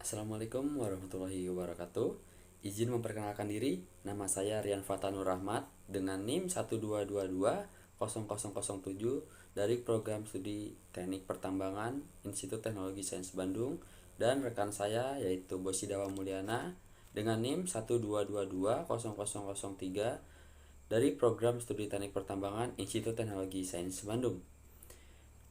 Assalamualaikum warahmatullahi wabarakatuh. Izin memperkenalkan diri, nama saya Rian Fatanur Rahmat dengan NIM 122200007 dari program studi Teknik Pertambangan Institut Teknologi Sains Bandung, dan rekan saya yaitu Bosidawa Mulyana dengan NIM 122200003 dari program studi Teknik Pertambangan Institut Teknologi Sains Bandung.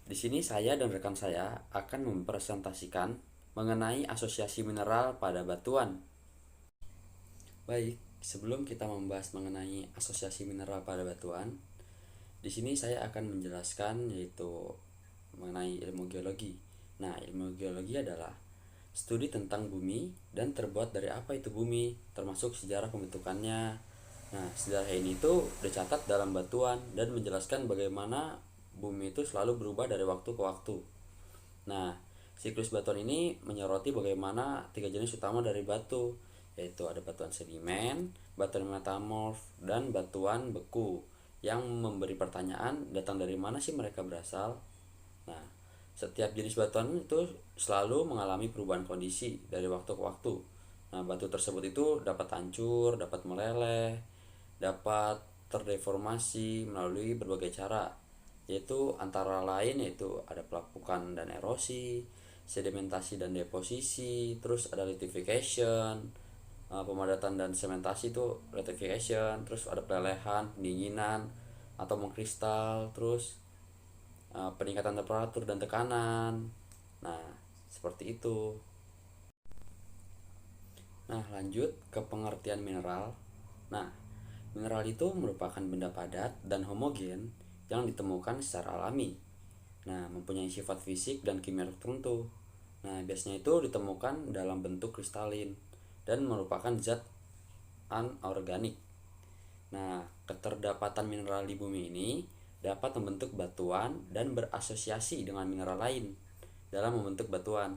Di sini saya dan rekan saya akan mempresentasikan mengenai asosiasi mineral pada batuan. Baik, sebelum kita membahas mengenai asosiasi mineral pada batuan, di sini saya akan menjelaskan yaitu mengenai ilmu geologi. Nah, ilmu geologi adalah studi tentang bumi dan terbuat dari apa itu bumi, termasuk sejarah pembentukannya. Nah, sejarah ini itu dicatat dalam batuan dan menjelaskan bagaimana bumi itu selalu berubah dari waktu ke waktu. Nah, siklus batuan ini menyoroti bagaimana tiga jenis utama dari batu, yaitu ada batuan sedimen, batuan metamorf, dan batuan beku, yang memberi pertanyaan datang dari mana sih mereka berasal. Nah, setiap jenis batuan itu selalu mengalami perubahan kondisi dari waktu ke waktu. Nah, batu tersebut itu dapat hancur, dapat meleleh, dapat terdeformasi melalui berbagai cara, yaitu antara lain yaitu ada pelapukan dan erosi, sedimentasi dan deposisi, terus ada lithification, pemadatan dan sementasi itu lithification, terus ada pelelehan, pendinginan atau mengkristal, terus peningkatan temperatur dan tekanan. Nah, seperti itu. Nah, lanjut ke pengertian mineral. Nah, mineral itu merupakan benda padat dan homogen yang ditemukan secara alami. Nah, mempunyai sifat fisik dan kimia tertentu. Nah, biasanya itu ditemukan dalam bentuk kristalin dan merupakan zat anorganik. Nah, keterdapatan mineral di bumi ini dapat membentuk batuan dan berasosiasi dengan mineral lain dalam membentuk batuan.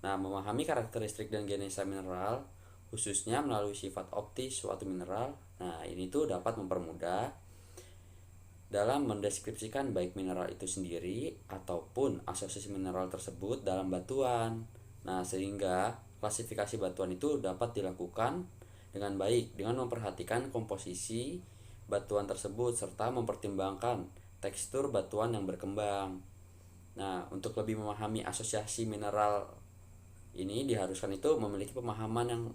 Nah, memahami karakteristik dan genesa mineral, khususnya melalui sifat optis suatu mineral, nah ini tuh dapat mempermudah dalam mendeskripsikan baik mineral itu sendiri ataupun asosiasi mineral tersebut dalam batuan. Nah, sehingga klasifikasi batuan itu dapat dilakukan dengan baik dengan memperhatikan komposisi batuan tersebut serta mempertimbangkan tekstur batuan yang berkembang. Nah, untuk lebih memahami asosiasi mineral ini diharuskan itu memiliki pemahaman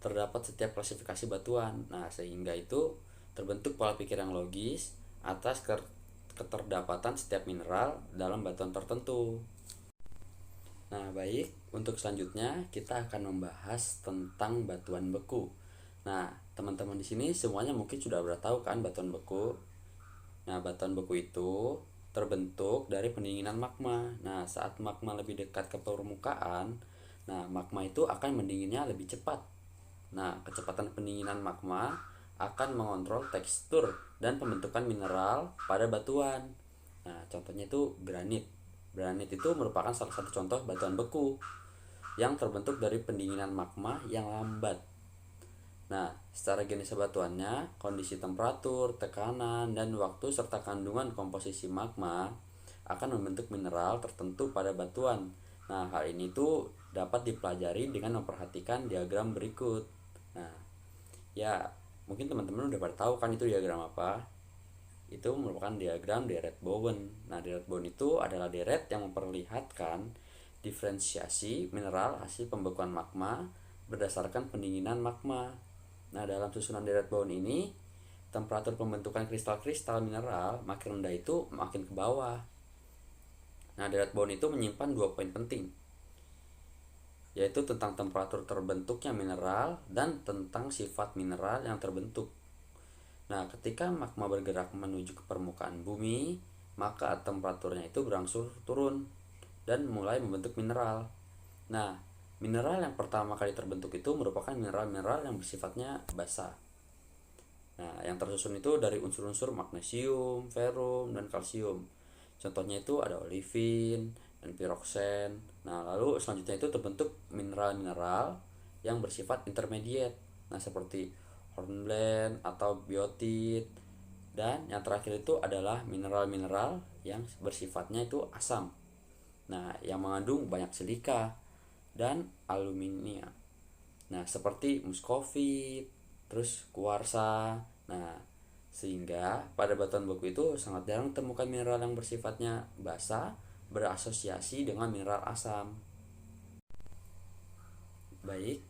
terdapat setiap klasifikasi batuan. Nah, sehingga itu terbentuk pola pikir yang logis atas keterdapatan setiap mineral dalam batuan tertentu. Nah, baik, untuk selanjutnya kita akan membahas tentang batuan beku. Nah, teman-teman di sini semuanya mungkin sudah tahu kan batuan beku. Nah, batuan beku itu terbentuk dari pendinginan magma. Nah, saat magma lebih dekat ke permukaan, nah magma itu akan mendinginnya lebih cepat. Nah, kecepatan pendinginan magma akan mengontrol tekstur dan pembentukan mineral pada batuan. Nah, contohnya itu granit. Granit itu merupakan salah satu contoh batuan beku yang terbentuk dari pendinginan magma yang lambat. Nah, secara genesa batuannya, kondisi temperatur, tekanan, dan waktu serta kandungan komposisi magma akan membentuk mineral tertentu pada batuan. Nah, hal ini tuh dapat dipelajari dengan memperhatikan diagram berikut. Nah, ya mungkin teman-teman udah pada tahu kan itu diagram apa. Itu merupakan diagram deret Bowen. Nah, deret Bowen itu adalah deret yang memperlihatkan diferensiasi mineral hasil pembekuan magma berdasarkan pendinginan magma. Nah, dalam susunan deret Bowen ini, temperatur pembentukan kristal-kristal mineral makin rendah itu makin ke bawah. Nah, deret Bowen itu menyimpan dua poin penting, yaitu tentang temperatur terbentuknya mineral dan tentang sifat mineral yang terbentuk. Nah, ketika magma bergerak menuju ke permukaan bumi, maka temperaturnya itu berangsur turun dan mulai membentuk mineral. Nah, mineral yang pertama kali terbentuk itu merupakan mineral-mineral yang bersifatnya basa. Nah, yang tersusun itu dari unsur-unsur magnesium, ferum, dan kalsium. Contohnya itu ada olivin dan piroksen. Nah, lalu selanjutnya itu terbentuk mineral-mineral yang bersifat intermediate. Nah, seperti hornblende atau biotit. Dan yang terakhir itu adalah mineral-mineral yang bersifatnya itu asam. Nah, yang mengandung banyak silika dan aluminium. Nah, seperti muskovit, terus kuarsa. Nah, sehingga pada batuan beku itu sangat jarang temukan mineral yang bersifatnya basa berasosiasi dengan mineral asam. Baik,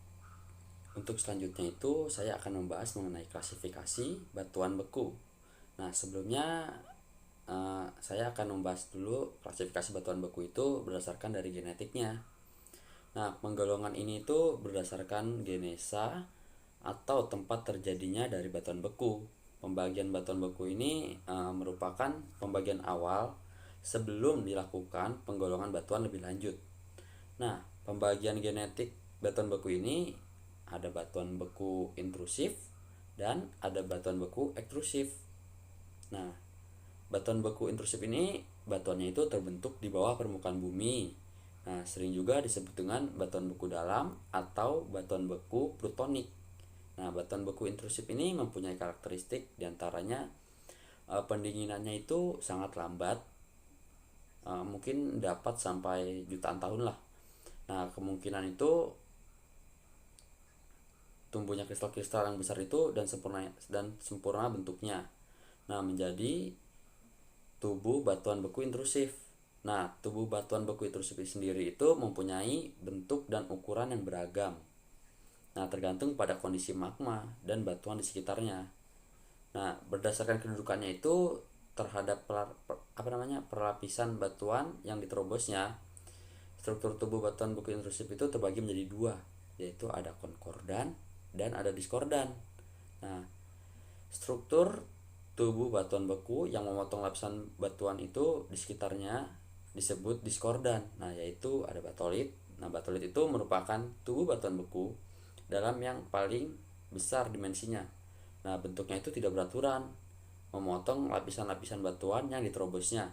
untuk selanjutnya itu saya akan membahas mengenai klasifikasi batuan beku. Nah, sebelumnya saya akan membahas dulu klasifikasi batuan beku itu berdasarkan dari genetiknya. Nah, penggolongan ini itu berdasarkan genesa atau tempat terjadinya dari batuan beku. Pembagian batuan beku ini merupakan pembagian awal sebelum dilakukan penggolongan batuan lebih lanjut. Nah, pembagian genetik batuan beku ini ada batuan beku intrusif dan ada batuan beku ekstrusif. Nah, batuan beku intrusif ini batuannya itu terbentuk di bawah permukaan bumi. Nah, sering juga disebut dengan batuan beku dalam atau batuan beku plutonik. Nah, batuan beku intrusif ini mempunyai karakteristik diantaranya pendinginannya itu sangat lambat, mungkin dapat sampai jutaan tahun lah. Nah, kemungkinan itu tumbuhnya kristal-kristal yang besar itu dan sempurna bentuknya. Nah, menjadi tubuh batuan beku intrusif. Nah, tubuh batuan beku intrusif sendiri itu mempunyai bentuk dan ukuran yang beragam. Nah, tergantung pada kondisi magma dan batuan di sekitarnya. Nah, berdasarkan kedudukannya itu terhadap perlapisan batuan yang diterobosnya, struktur tubuh batuan beku intrusif itu terbagi menjadi dua, yaitu ada konkordan dan ada diskordan. Nah, struktur tubuh batuan beku yang memotong lapisan batuan itu di sekitarnya disebut diskordan. Nah, yaitu ada batolit. Nah, batolit itu merupakan tubuh batuan beku dalam yang paling besar dimensinya. Nah, bentuknya itu tidak beraturan, memotong lapisan-lapisan batuan yang diterobosnya.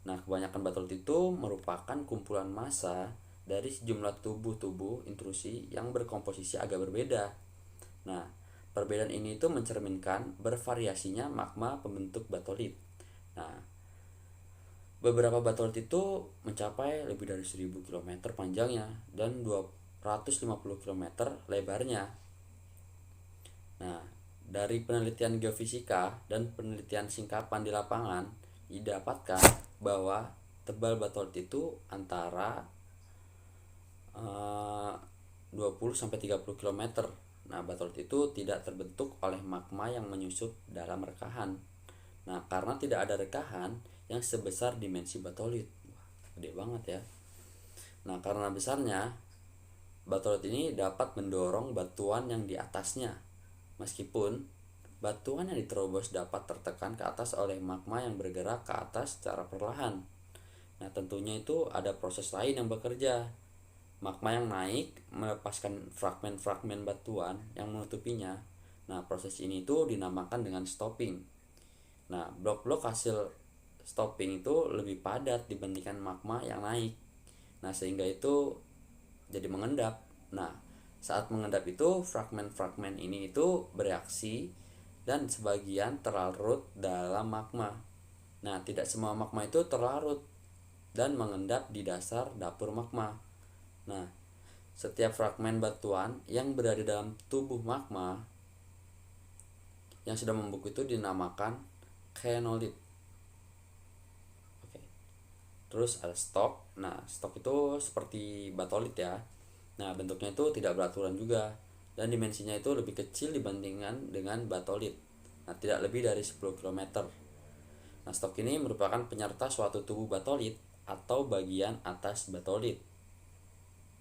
Nah, kebanyakan batolit itu merupakan kumpulan massa dari sejumlah tubuh-tubuh intrusi yang berkomposisi agak berbeda. Nah, perbedaan ini itu mencerminkan bervariasinya magma pembentuk batolit. Nah, beberapa batolit itu mencapai lebih dari 1000 km panjangnya dan 250 km lebarnya. Nah, dari penelitian geofisika dan penelitian singkapan di lapangan didapatkan bahwa tebal batolit itu antara 20-30 km. Nah, batolit itu tidak terbentuk oleh magma yang menyusup dalam rekahan. Nah, karena tidak ada rekahan yang sebesar dimensi batolit. Wah, gede banget ya. Nah, karena besarnya, batolit ini dapat mendorong batuan yang di atasnya. Meskipun batuan yang diterobos dapat tertekan ke atas oleh magma yang bergerak ke atas secara perlahan. Nah, tentunya itu ada proses lain yang bekerja. Magma yang naik melepaskan fragmen-fragmen batuan yang menutupinya. Nah, proses ini itu dinamakan dengan stopping. Nah, blok-blok hasil stopping itu lebih padat dibandingkan magma yang naik. Nah, sehingga itu jadi mengendap. Nah, saat mengendap itu fragmen-fragmen ini itu bereaksi dan sebagian terlarut dalam magma. Nah, tidak semua magma itu terlarut dan mengendap di dasar dapur magma. Nah, setiap fragmen batuan yang berada dalam tubuh magma yang sudah membeku itu dinamakan kenolit. Oke. Terus ada stok. Nah, stok itu seperti batolit ya. Nah, bentuknya itu tidak beraturan juga dan dimensinya itu lebih kecil dibandingkan dengan batolit. Nah, tidak lebih dari 10 km. Nah, stok ini merupakan penyerta suatu tubuh batolit atau bagian atas batolit.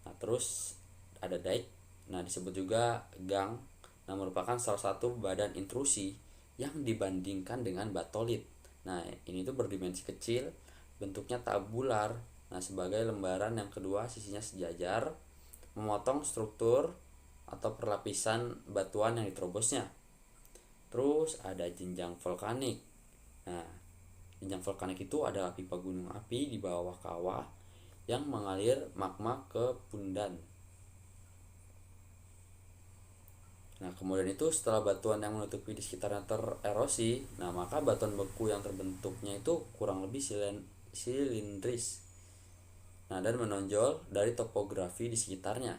Nah, terus ada dike. Nah, disebut juga gang. Nah, merupakan salah satu badan intrusi yang dibandingkan dengan batolit. Nah, ini tuh berdimensi kecil, bentuknya tabular. Nah, sebagai lembaran yang kedua sisinya sejajar, memotong struktur atau perlapisan batuan yang diterobosnya. Terus ada jenjang vulkanik. Nah, jenjang vulkanik itu adalah pipa gunung api di bawah kawah yang mengalir magma ke pundan. Nah, kemudian itu setelah batuan yang menutupi di sekitarnya tererosi, nah maka batuan beku yang terbentuknya itu kurang lebih silindris. Nah, dan menonjol dari topografi di sekitarnya.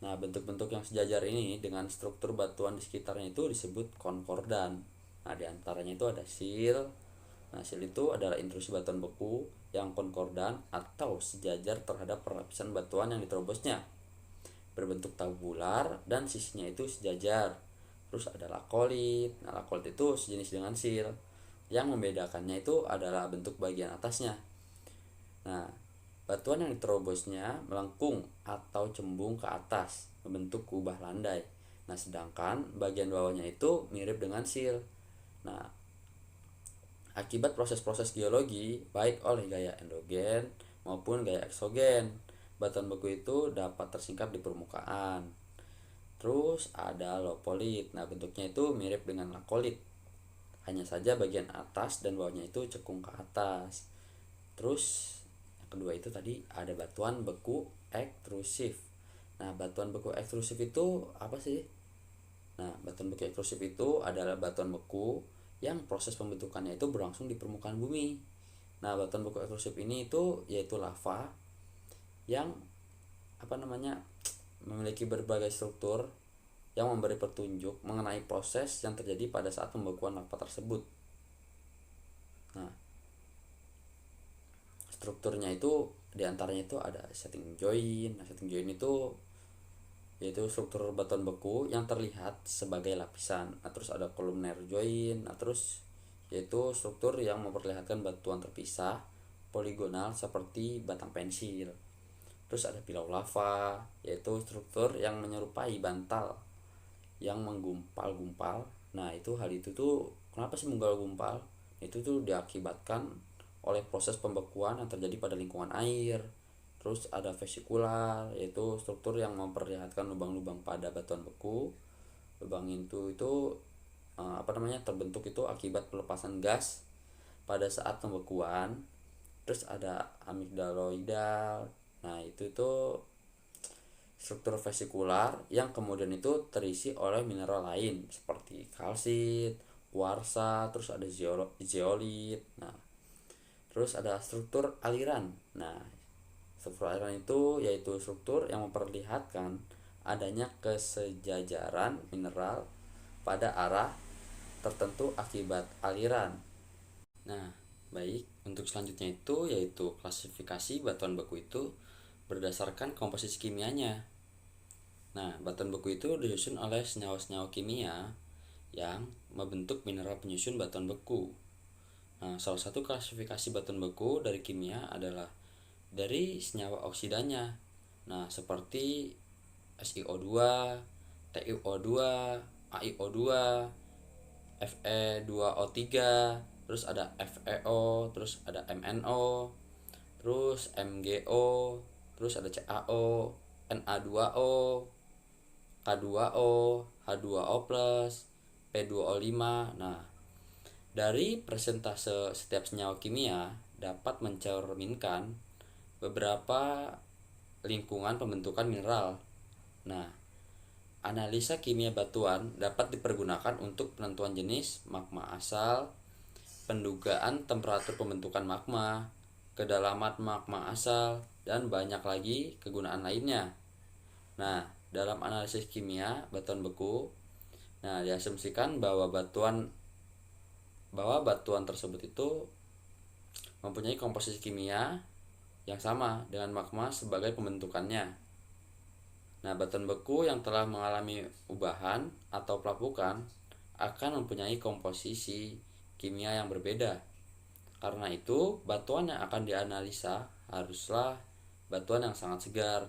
Nah, bentuk-bentuk yang sejajar ini dengan struktur batuan di sekitarnya itu disebut konkordan. Nah, diantaranya itu ada sil. Nah, sil itu adalah intrusi batuan beku yang konkordan atau sejajar terhadap perlapisan batuan yang diterobosnya, berbentuk tabular dan sisinya itu sejajar. Terus ada lakolit. Nah, lakolit itu sejenis dengan sil. Yang membedakannya itu adalah bentuk bagian atasnya. Nah, batuan yang diterobosnya melengkung atau cembung ke atas, membentuk kubah landai. Nah, sedangkan bagian bawahnya itu mirip dengan sil. Nah, akibat proses-proses geologi, baik oleh gaya endogen maupun gaya eksogen, batuan beku itu dapat tersingkap di permukaan. Terus ada lopolit. Nah, bentuknya itu mirip dengan lakolit. Hanya saja bagian atas dan bawahnya itu cekung ke atas. Terus yang kedua itu tadi ada batuan beku ekstrusif. Nah, batuan beku ekstrusif itu apa sih? Nah, batuan beku ekstrusif itu adalah batuan beku yang proses pembentukannya itu berlangsung di permukaan bumi. Nah, batuan beku ekstrusif ini itu yaitu lava yang memiliki berbagai struktur yang memberi petunjuk mengenai proses yang terjadi pada saat pembekuan lava tersebut. Nah, strukturnya itu diantaranya itu ada setting joint. Nah, setting joint itu yaitu struktur batuan beku yang terlihat sebagai lapisan. Nah, terus ada columnar joint. Nah, terus yaitu struktur yang memperlihatkan batuan terpisah poligonal seperti batang pensil. Terus ada pilau lava, yaitu struktur yang menyerupai bantal yang menggumpal-gumpal. Nah, itu hal itu tuh kenapa sih menggumpal-gumpal? Itu tuh diakibatkan oleh proses pembekuan yang terjadi pada lingkungan air. Terus ada vesikular, yaitu struktur yang memperlihatkan lubang-lubang pada batuan beku. Lubang itu terbentuk itu akibat pelepasan gas pada saat pembekuan. Terus ada amigdaloidal. Nah, itu tuh struktur vesikular yang kemudian itu terisi oleh mineral lain seperti kalsit, kuarsa, terus ada zeolit. Nah, terus ada struktur aliran. Nah, struktur aliran itu yaitu struktur yang memperlihatkan adanya kesejajaran mineral pada arah tertentu akibat aliran. Nah, baik, untuk selanjutnya itu yaitu klasifikasi batuan beku itu berdasarkan komposisi kimianya. Nah, batuan beku itu disusun oleh senyawa-senyawa kimia yang membentuk mineral penyusun batuan beku. Nah, salah satu klasifikasi batuan beku dari kimia adalah dari senyawa oksidanya. Nah, seperti SiO2, TiO2, AiO2, Fe2O3, terus ada FeO, terus ada MnO, terus MgO, terus ada CaO, Na2O, K2O, H2O+, P2O5. Nah, dari persentase setiap senyawa kimia dapat mencerminkan beberapa lingkungan pembentukan mineral. Nah, analisa kimia batuan dapat dipergunakan untuk penentuan jenis magma asal, pendugaan temperatur pembentukan magma, kedalaman magma asal, dan banyak lagi kegunaan lainnya. Nah, dalam analisis kimia batuan beku, diasumsikan bahwa batuan tersebut itu mempunyai komposisi kimia yang sama dengan magma sebagai pembentukannya. Nah, batuan beku yang telah mengalami ubahan atau pelapukan akan mempunyai komposisi kimia yang berbeda. Karena itu, batuan yang akan dianalisa haruslah batuan yang sangat segar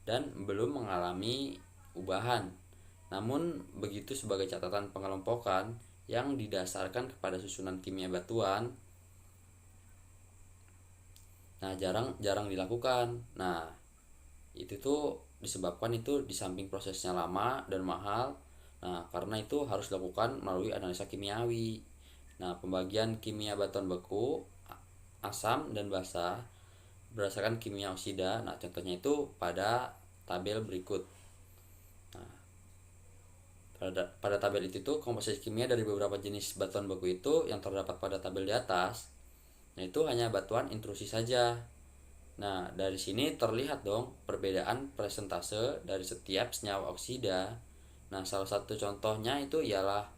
dan belum mengalami ubahan. Namun, begitu sebagai catatan pengelompokan yang didasarkan kepada susunan kimia batuan, jarang dilakukan. Nah, itu tuh disebabkan itu di samping prosesnya lama dan mahal. Nah, karena itu harus dilakukan melalui analisa kimiawi. Nah, pembagian kimia batuan beku, asam dan basa berdasarkan kimia oksida. Nah, contohnya itu pada tabel berikut. Nah, pada tabel itu tuh komposisi kimia dari beberapa jenis batuan beku itu yang terdapat pada tabel di atas, yaitu hanya batuan intrusi saja. Nah, dari sini terlihat dong perbedaan presentase dari setiap senyawa oksida. Nah, salah satu contohnya itu ialah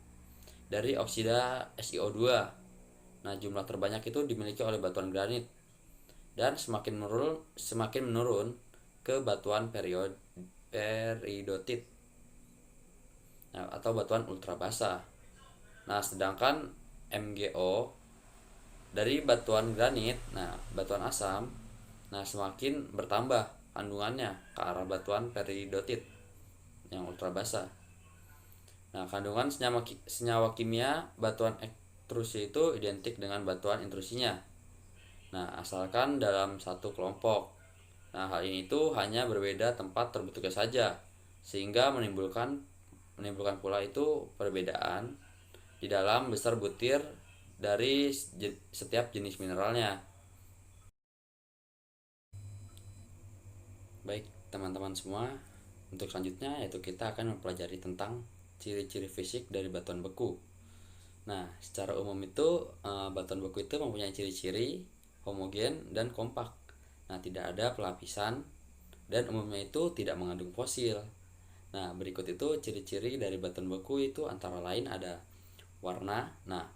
dari oksida SiO2. Nah, jumlah terbanyak itu dimiliki oleh batuan granit dan semakin menurun ke batuan peridotit. Nah, atau batuan ultra basah. Nah, sedangkan MgO dari batuan granit, nah batuan asam, nah semakin bertambah kandungannya ke arah batuan peridotit yang ultra basah. Nah, kandungan senyawa kimia batuan ekstrusi itu identik dengan batuan intrusinya. Nah, asalkan dalam satu kelompok. Nah, hal ini itu hanya berbeda tempat terbentuknya saja, sehingga menimbulkan pula itu perbedaan di dalam besar butir dari setiap jenis mineralnya. Baik, teman-teman semua, untuk selanjutnya yaitu kita akan mempelajari tentang ciri-ciri fisik dari batuan beku. Nah, secara umum itu batuan beku itu mempunyai ciri-ciri homogen dan kompak. Nah, tidak ada pelapisan dan umumnya itu tidak mengandung fosil. Nah, berikut itu ciri-ciri dari batuan beku itu antara lain ada warna. Nah,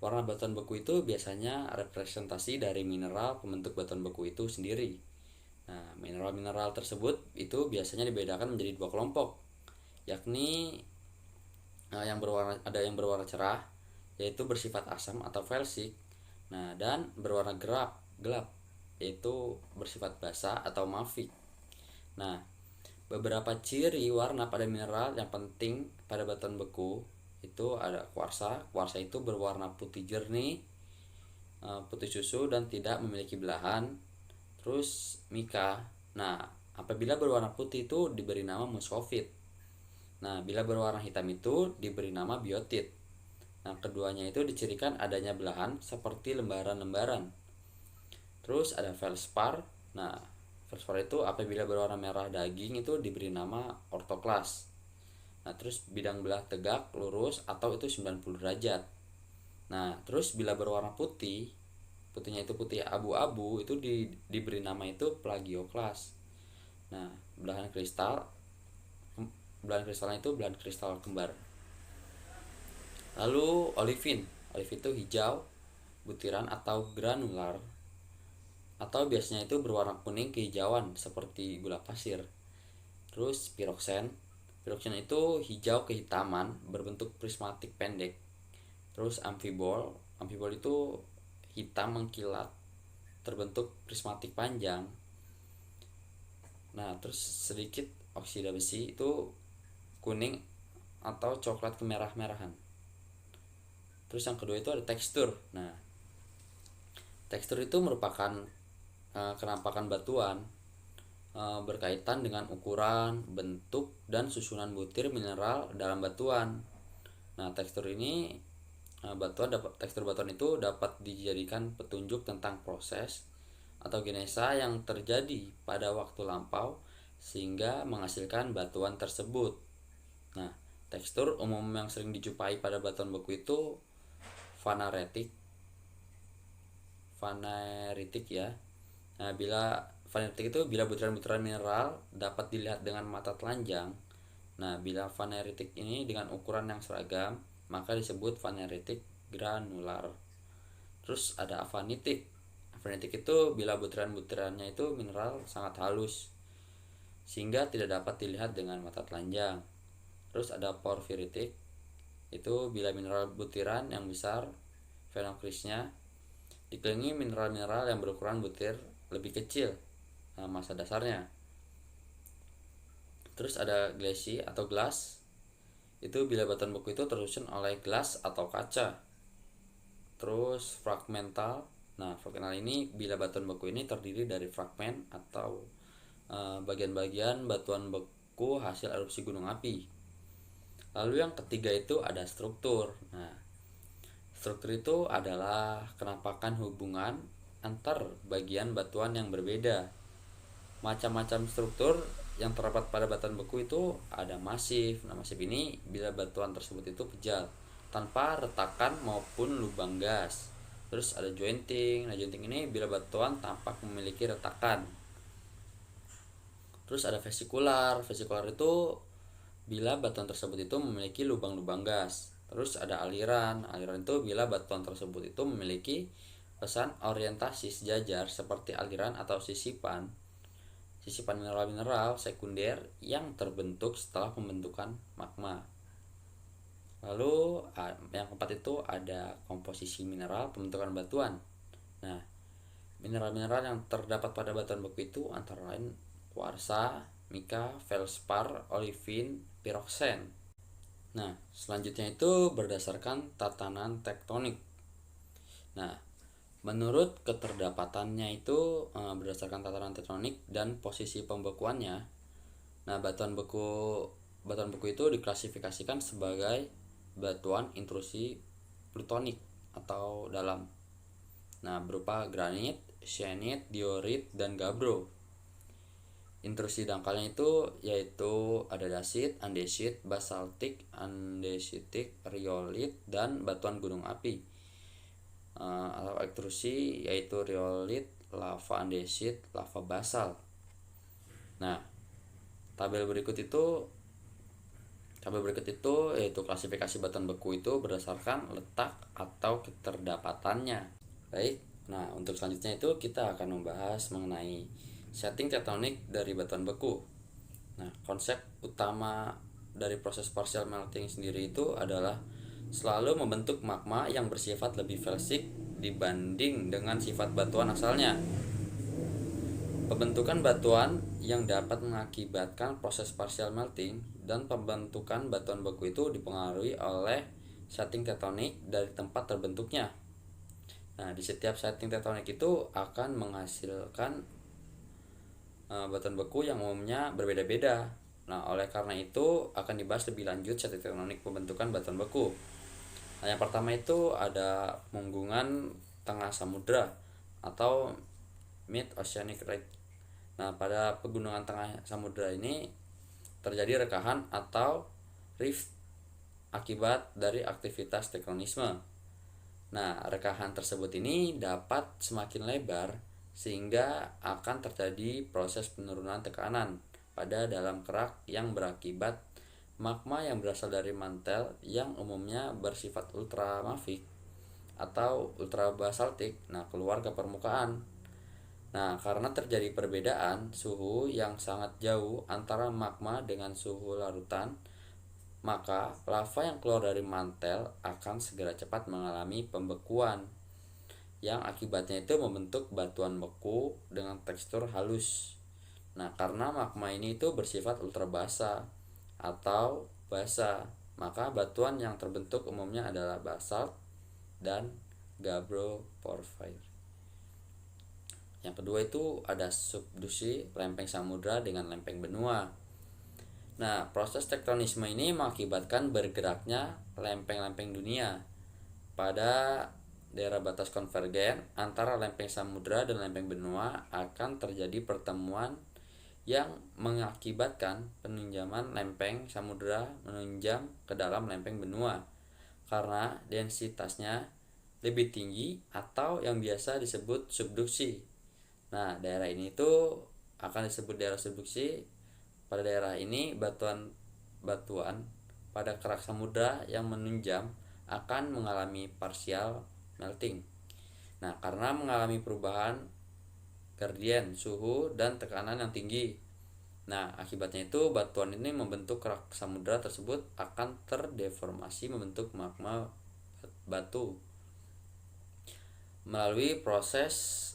warna batuan beku itu biasanya representasi dari mineral pembentuk batuan beku itu sendiri. Nah, mineral-mineral tersebut itu biasanya dibedakan menjadi dua kelompok, yakni yang berwarna cerah, yaitu bersifat asam atau felsik. Nah, dan berwarna gelap, yaitu bersifat basa atau mafik. Nah, beberapa ciri warna pada mineral yang penting pada batuan beku itu ada kuarsa. Kuarsa itu berwarna putih jernih, putih susu dan tidak memiliki belahan. Terus mika. Nah, apabila berwarna putih itu diberi nama muskovit. Nah, bila berwarna hitam itu diberi nama biotit. Nah, keduanya itu dicirikan adanya belahan seperti lembaran-lembaran. Terus ada feldspar. Nah, feldspar itu apabila berwarna merah daging itu diberi nama ortoklas. Nah, terus bidang belah tegak, lurus atau itu 90 derajat. Nah, terus bila berwarna putih, putihnya itu putih abu-abu itu diberi nama itu plagioklas. Nah, belahan kristalnya itu belahan kristal kembar. Lalu olivin itu hijau, butiran atau granular, atau biasanya itu berwarna kuning kehijauan seperti gula pasir. Terus piroksen itu hijau kehitaman berbentuk prismatik pendek. Terus amfibol itu hitam mengkilat terbentuk prismatik panjang. Nah, terus sedikit oksida besi itu kuning atau coklat kemerah-merahan. Terus yang kedua itu ada tekstur. Nah, tekstur itu merupakan kenampakan batuan berkaitan dengan ukuran, bentuk, dan susunan butir mineral dalam batuan. Nah, tekstur batuan itu dapat dijadikan petunjuk tentang proses atau genesa yang terjadi pada waktu lampau sehingga menghasilkan batuan tersebut. Nah, tekstur umum yang sering dijumpai pada batuan beku itu faneritik ya. Nah, faneritik itu bila butiran-butiran mineral dapat dilihat dengan mata telanjang. Nah, bila faneritik ini dengan ukuran yang seragam, maka disebut faneritik granular. Terus ada afanitik. Afanitik itu bila butiran-butirannya itu mineral sangat halus sehingga tidak dapat dilihat dengan mata telanjang. Terus ada porfiritik. Itu bila mineral butiran yang besar fenokrisnya dikelilingi mineral-mineral yang berukuran butir lebih kecil massa dasarnya. Terus ada glasi atau gelas. Itu bila batuan beku itu tersusun oleh gelas atau kaca. Terus fragmental. Nah, fragmental ini bila batuan beku ini terdiri dari fragmen atau bagian-bagian batuan beku hasil erupsi gunung api. Lalu yang ketiga itu ada struktur. Nah, struktur itu adalah kenampakan hubungan antar bagian batuan yang berbeda. Macam-macam struktur yang terdapat pada batuan beku itu ada masif. Nah, masif ini bila batuan tersebut itu pejal tanpa retakan maupun lubang gas. Terus ada jointing. Nah, jointing ini bila batuan tampak memiliki retakan. Terus ada vesikular. Vesikular itu bila batuan tersebut itu memiliki lubang-lubang gas. Terus ada aliran. Aliran itu bila batuan tersebut itu memiliki pesan orientasi sejajar seperti aliran atau sisipan. Sisipan mineral-mineral sekunder yang terbentuk setelah pembentukan magma. Lalu yang keempat itu ada komposisi mineral pembentukan batuan. Nah, mineral-mineral yang terdapat pada batuan beku itu antara lain kuarsa, mika, feldspar, olivin, piroksen. Nah, selanjutnya itu berdasarkan tatanan tektonik. Nah, menurut keterdapatannya itu berdasarkan tatanan tektonik dan posisi pembekuannya. Nah, batuan beku itu diklasifikasikan sebagai batuan intrusi plutonik atau dalam. Nah, berupa granit, syenit, diorit, dan gabbro. Intrusi dangkalnya itu yaitu ada dasit, andesit, basaltik, andesitik, riolit, dan batuan gunung api. Atau ekstrusi yaitu riolit, lava andesit, lava basal. Nah, tabel berikut itu yaitu klasifikasi batuan beku itu berdasarkan letak atau keterdapatannya. Baik, nah untuk selanjutnya itu kita akan membahas mengenai setting tektonik dari batuan beku. Nah, konsep utama dari proses partial melting sendiri itu adalah selalu membentuk magma yang bersifat lebih felsik dibanding dengan sifat batuan asalnya. Pembentukan batuan yang dapat mengakibatkan proses partial melting dan pembentukan batuan beku itu dipengaruhi oleh setting tektonik dari tempat terbentuknya. Nah, di setiap setting tektonik itu akan menghasilkan batuan beku yang umumnya berbeda-beda. Nah, oleh karena itu akan dibahas lebih lanjut setting tektonik pembentukan batuan beku. Nah, yang pertama itu ada munggungan tengah samudra atau mid oceanic ridge. Nah, pada pegunungan tengah samudra ini terjadi rekahan atau rift akibat dari aktivitas tektonisme. Nah, rekahan tersebut ini dapat semakin lebar sehingga akan terjadi proses penurunan tekanan pada dalam kerak yang berakibat magma yang berasal dari mantel yang umumnya bersifat ultramafik atau ultrabasaltik, keluar ke permukaan. Nah, karena terjadi perbedaan suhu yang sangat jauh antara magma dengan suhu larutan, maka lava yang keluar dari mantel akan segera cepat mengalami pembekuan, yang akibatnya itu membentuk batuan beku dengan tekstur halus. Nah, karena magma ini itu bersifat ultrabasa atau basa, maka batuan yang terbentuk umumnya adalah basalt dan gabbro porphyry. Yang kedua itu ada subduksi lempeng samudra dengan lempeng benua. Nah, proses tektonisme ini mengakibatkan bergeraknya lempeng-lempeng dunia. Pada daerah batas konvergen antara lempeng samudra dan lempeng benua akan terjadi pertemuan yang mengakibatkan penunjaman lempeng samudra menunjam ke dalam lempeng benua karena densitasnya lebih tinggi atau yang biasa disebut subduksi. Nah, daerah ini itu akan disebut daerah subduksi. Pada daerah ini batuan pada kerak samudra yang menunjam akan mengalami partial melting. Nah, karena mengalami perubahan gradien suhu dan tekanan yang tinggi. Nah, akibatnya itu batuan ini membentuk kerak samudra tersebut akan terdeformasi membentuk magma batu melalui proses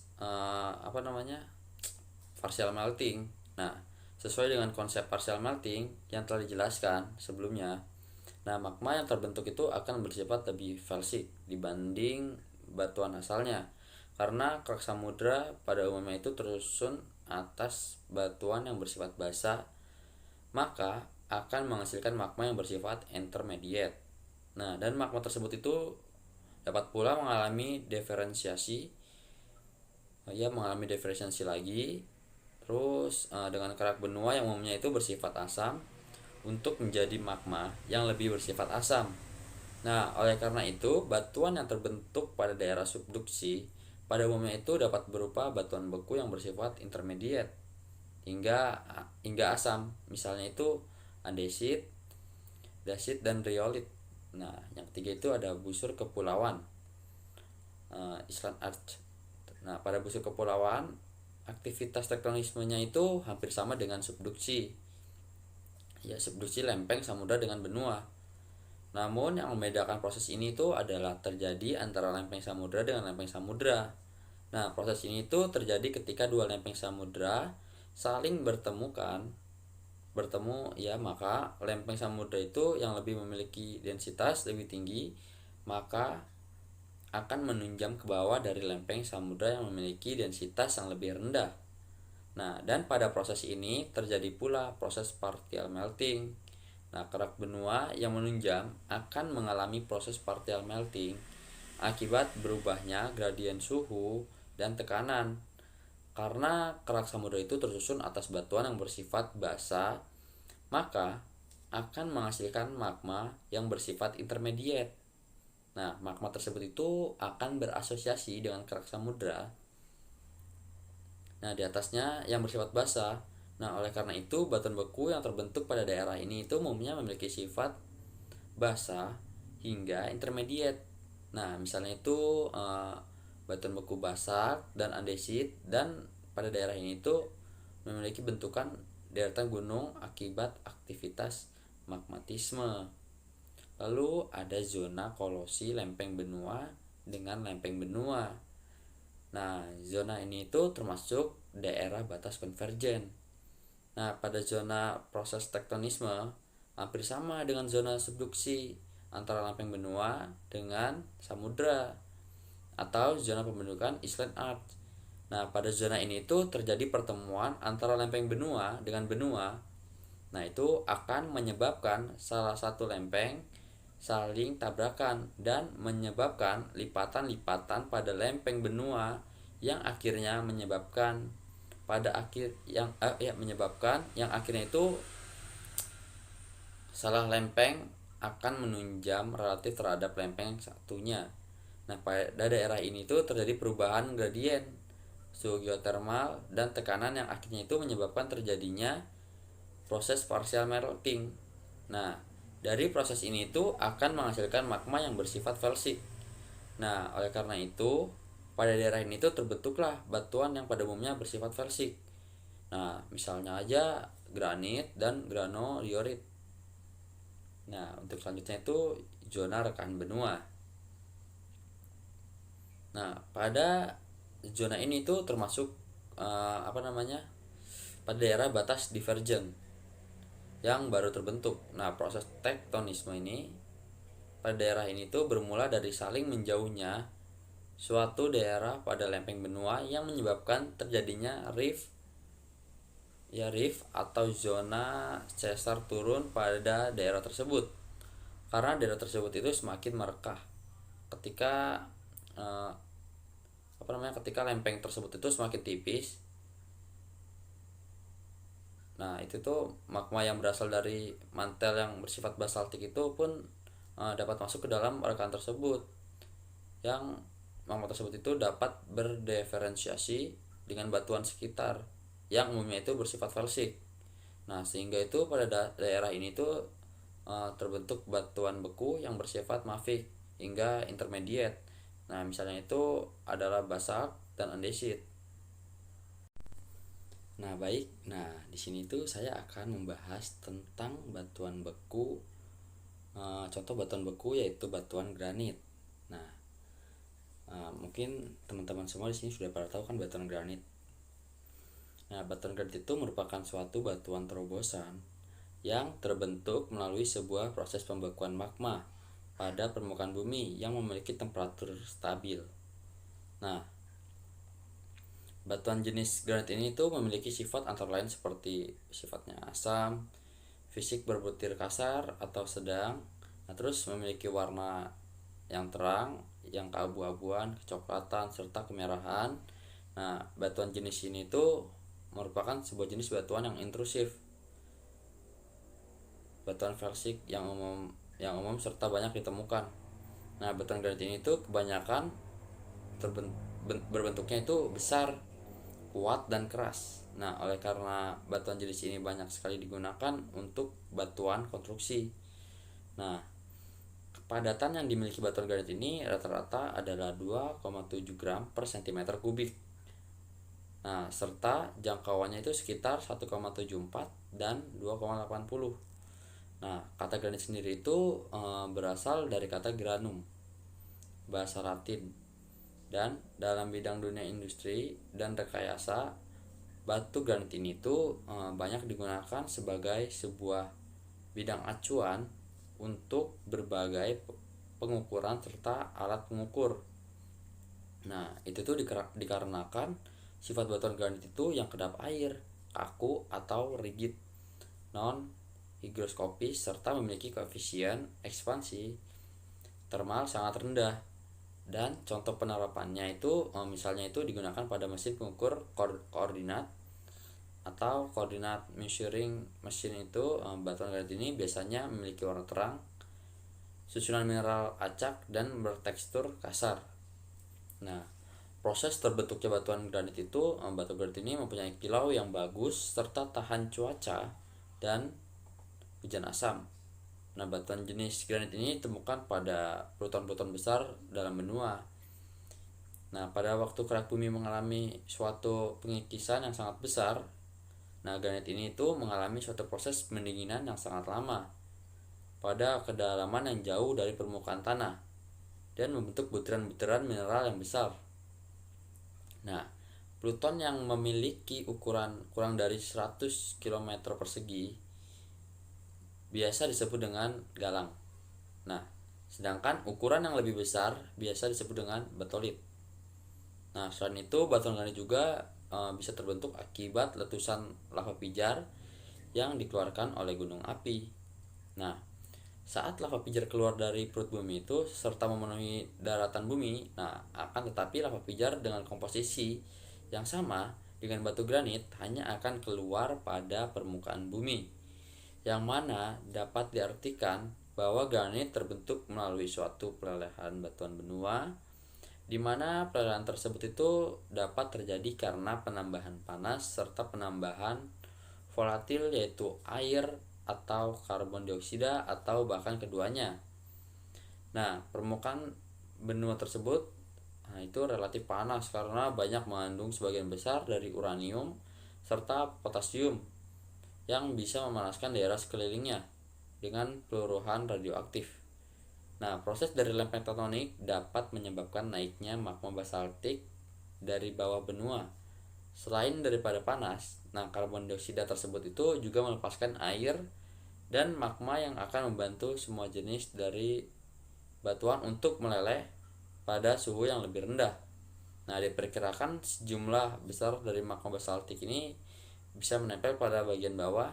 partial melting. Nah, sesuai dengan konsep partial melting yang telah dijelaskan sebelumnya, nah magma yang terbentuk itu akan bersifat lebih felsik dibanding batuan asalnya karena kerak samudra pada umumnya itu tersusun atas batuan yang bersifat basa, maka akan menghasilkan magma yang bersifat intermediate. Nah, dan magma tersebut itu dapat pula mengalami diferensiasi lagi terus dengan kerak benua yang umumnya itu bersifat asam untuk menjadi magma yang lebih bersifat asam. Nah, oleh karena itu batuan yang terbentuk pada daerah subduksi pada umumnya itu dapat berupa batuan beku yang bersifat intermediate hingga asam. Misalnya itu andesit, dasit, dan riolit. Nah, yang ketiga itu ada busur kepulauan, Island Arch. Nah, pada busur kepulauan, aktivitas tektonismenya itu hampir sama dengan subduksi. Ya, subduksi lempeng samudra dengan benua. Namun yang membedakan proses ini itu adalah terjadi antara lempeng samudra dengan lempeng samudra. Nah, proses ini itu terjadi ketika dua lempeng samudra saling bertemu, ya, maka lempeng samudra itu yang lebih memiliki densitas lebih tinggi maka akan menunjam ke bawah dari lempeng samudra yang memiliki densitas yang lebih rendah. Nah, dan pada proses ini terjadi pula proses partial melting. Nah, kerak benua yang menunjam akan mengalami proses partial melting akibat berubahnya gradien suhu dan tekanan. Karena kerak samudra itu tersusun atas batuan yang bersifat basa, maka akan menghasilkan magma yang bersifat intermediate. Nah, magma tersebut itu akan berasosiasi dengan kerak samudra. Nah, di atasnya yang bersifat basa. Nah, oleh karena itu batuan beku yang terbentuk pada daerah ini itu umumnya memiliki sifat basa hingga intermediate. Nah, misalnya itu batuan beku basak dan andesit, dan pada daerah ini itu memiliki bentukan deretan gunung akibat aktivitas magmatisme. Lalu ada zona kolosi lempeng benua dengan lempeng benua. Nah, zona ini itu termasuk daerah batas konvergen. Nah, pada zona proses tektonisme hampir sama dengan zona subduksi antara lempeng benua dengan samudra atau zona pembentukan Island Arch. Nah, pada zona ini itu terjadi pertemuan antara lempeng benua dengan benua. Nah, itu akan menyebabkan salah satu lempeng saling tabrakan dan menyebabkan lipatan-lipatan pada lempeng benua yang akhirnya menyebabkan yang akhirnya itu salah lempeng akan menunjam relatif terhadap lempeng yang satunya. Nah, pada daerah ini tuh terjadi perubahan gradien suhu geotermal dan tekanan yang akhirnya itu menyebabkan terjadinya proses partial melting. Nah, dari proses ini itu akan menghasilkan magma yang bersifat felsik. Nah, oleh karena itu pada daerah ini tuh terbentuklah batuan yang pada umumnya bersifat felsik. Nah, misalnya aja granit dan granodiorit. Nah, untuk selanjutnya itu zona rekahan benua. Nah, pada zona ini tuh termasuk pada daerah batas divergen yang baru terbentuk. Nah, proses tektonisme ini pada daerah ini tuh bermula dari saling menjauhnya suatu daerah pada lempeng benua yang menyebabkan terjadinya rift atau zona sesar turun pada daerah tersebut. Karena daerah tersebut itu semakin merekah ketika ketika lempeng tersebut itu semakin tipis. Nah, itu tuh magma yang berasal dari mantel yang bersifat basaltik itu pun dapat masuk ke dalam rekahan tersebut. Yang magma tersebut itu dapat berdiferensiasi dengan batuan sekitar yang umumnya itu bersifat felsik. Nah, sehingga itu pada daerah ini tuh terbentuk batuan beku yang bersifat mafik hingga intermediate. Nah, misalnya itu adalah basak dan andesit. Nah, baik. Nah, di sini tuh saya akan membahas tentang batuan beku. Contoh batuan beku yaitu batuan granit. Nah, mungkin teman-teman semua di sini sudah pada tahu kan batuan granit. Nah, batuan granit itu merupakan suatu batuan terobosan yang terbentuk melalui sebuah proses pembekuan magma pada permukaan bumi yang memiliki temperatur stabil. Nah, batuan jenis granit ini tuh memiliki sifat antara lain seperti sifatnya asam, fisik berbutir kasar atau sedang, nah terus memiliki warna yang terang, yang keabu-abuan, kecoklatan, serta kemerahan. Nah, batuan jenis ini tuh merupakan sebuah jenis batuan yang intrusif, batuan felsik yang umum serta banyak ditemukan. Nah, batuan granit ini tuh kebanyakan berbentuknya itu besar, kuat, dan keras. Nah, oleh karena batuan jenis ini banyak sekali digunakan untuk batuan konstruksi. Nah, kepadatan yang dimiliki batuan granit ini rata-rata adalah 2,7 gram per cm kubik. Nah, serta jangkauannya itu sekitar 1,74 dan 2,80. Nah, kata granit sendiri itu berasal dari kata granum, bahasa Latin. Dan dalam bidang dunia industri dan rekayasa, batu granit ini tuh banyak digunakan sebagai sebuah bidang acuan untuk berbagai pengukuran serta alat pengukur. Nah, itu tuh dikarenakan sifat batuan granit itu yang kedap air, kaku atau rigid, non higroskopis, serta memiliki koefisien ekspansi termal sangat rendah. Dan contoh penerapannya itu misalnya itu digunakan pada mesin pengukur koordinat atau koordinat measuring machine. Itu batuan granit ini biasanya memiliki warna terang, susunan mineral acak, dan bertekstur kasar. Nah, proses terbentuknya batuan granit itu, batu granit ini mempunyai kilau yang bagus serta tahan cuaca dan hujan asam. Nah, batuan jenis granit ini ditemukan pada pluton-pluton besar dalam benua. Nah, pada waktu kerak bumi mengalami suatu pengikisan yang sangat besar, nah granit ini itu mengalami suatu proses pendinginan yang sangat lama pada kedalaman yang jauh dari permukaan tanah dan membentuk butiran-butiran mineral yang besar. Nah, pluton yang memiliki ukuran kurang dari 100 km persegi biasa disebut dengan galang. Nah, sedangkan ukuran yang lebih besar biasa disebut dengan batolit. Nah, selain itu batuan granit juga bisa terbentuk akibat letusan lava pijar yang dikeluarkan oleh gunung api. Nah, saat lava pijar keluar dari perut bumi itu serta memenuhi daratan bumi, nah akan tetapi lava pijar dengan komposisi yang sama dengan batu granit hanya akan keluar pada permukaan bumi, yang mana dapat diartikan bahwa granit terbentuk melalui suatu pelelehan batuan benua, di mana pelelehan tersebut itu dapat terjadi karena penambahan panas serta penambahan volatil yaitu air atau karbon dioksida atau bahkan keduanya. Nah, permukaan benua tersebut itu relatif panas karena banyak mengandung sebagian besar dari uranium serta potasium yang bisa memanaskan daerah sekelilingnya dengan peluruhan radioaktif. Nah, proses dari lempeng tektonik dapat menyebabkan naiknya magma basaltik dari bawah benua. Selain daripada panas, nah karbon dioksida tersebut itu juga melepaskan air dan magma yang akan membantu semua jenis dari batuan untuk meleleh pada suhu yang lebih rendah. Nah, diperkirakan sejumlah besar dari magma basaltik ini bisa menempel pada bagian bawah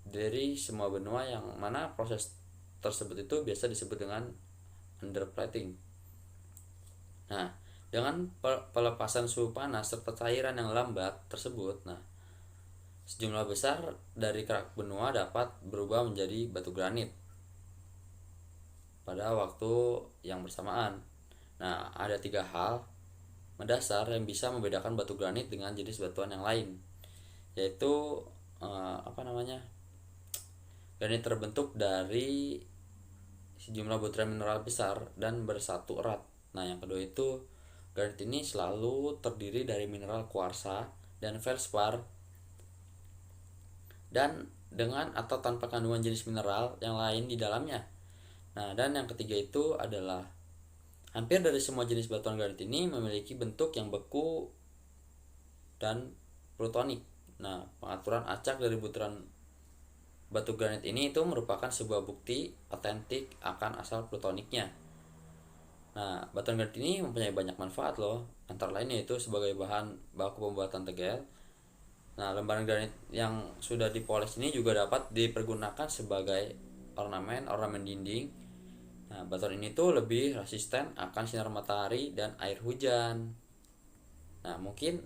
dari semua benua, yang mana proses tersebut itu biasa disebut dengan underplating. Nah, dengan pelepasan suhu panas serta cairan yang lambat tersebut, nah sejumlah besar dari kerak benua dapat berubah menjadi batu granit pada waktu yang bersamaan. Nah, ada 3 hal mendasar yang bisa membedakan batu granit dengan jenis batuan yang lain, yaitu granit terbentuk dari sejumlah butiran mineral besar dan bersatu erat. Nah, yang kedua itu granit ini selalu terdiri dari mineral kuarsa dan feldspar, dan dengan atau tanpa kandungan jenis mineral yang lain di dalamnya. Nah, dan yang ketiga itu adalah hampir dari semua jenis batuan granit ini memiliki bentuk yang beku dan plutonik. Nah, pengaturan acak dari butiran batu granit ini itu merupakan sebuah bukti otentik akan asal plutoniknya. Nah, batuan granit ini mempunyai banyak manfaat loh. Antara lain yaitu sebagai bahan baku pembuatan tegel. Nah, lembaran granit yang sudah dipoles ini juga dapat dipergunakan sebagai ornamen dinding. Nah, batuan ini tuh lebih resisten akan sinar matahari dan air hujan. Nah, mungkin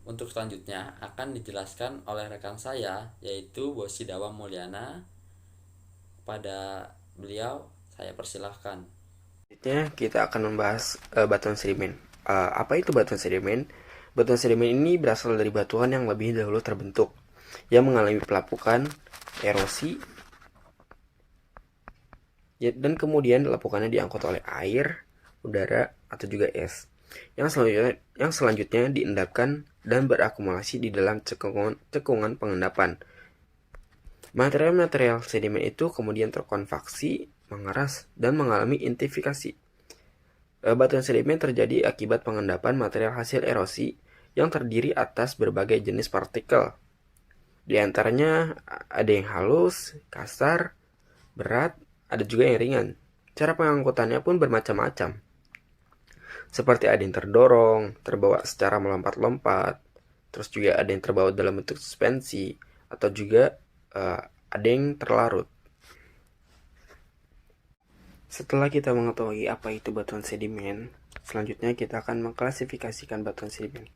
untuk selanjutnya akan dijelaskan oleh rekan saya yaitu Bosidawa Mulyana. Pada beliau saya persilahkan. Selanjutnya kita akan membahas batuan sedimen. Apa itu batuan sedimen? Batuan sedimen ini berasal dari batuan yang lebih dahulu terbentuk, yang mengalami pelapukan, erosi, dan kemudian lapukannya diangkut oleh air, udara, atau juga es. Yang selanjutnya diendapkan dan berakumulasi di dalam cekungan pengendapan. Material-material sedimen itu kemudian terkonveksi, mengeras, dan mengalami intifikasi. Batuan sedimen terjadi akibat pengendapan material hasil erosi yang terdiri atas berbagai jenis partikel. Di antaranya ada yang halus, kasar, berat, ada juga yang ringan. Cara pengangkutannya pun bermacam-macam. Seperti ada yang terdorong, terbawa secara melompat-lompat, terus juga ada yang terbawa dalam bentuk suspensi, atau juga ada yang terlarut. Setelah kita mengetahui apa itu batuan sedimen, selanjutnya kita akan mengklasifikasikan batuan sedimen.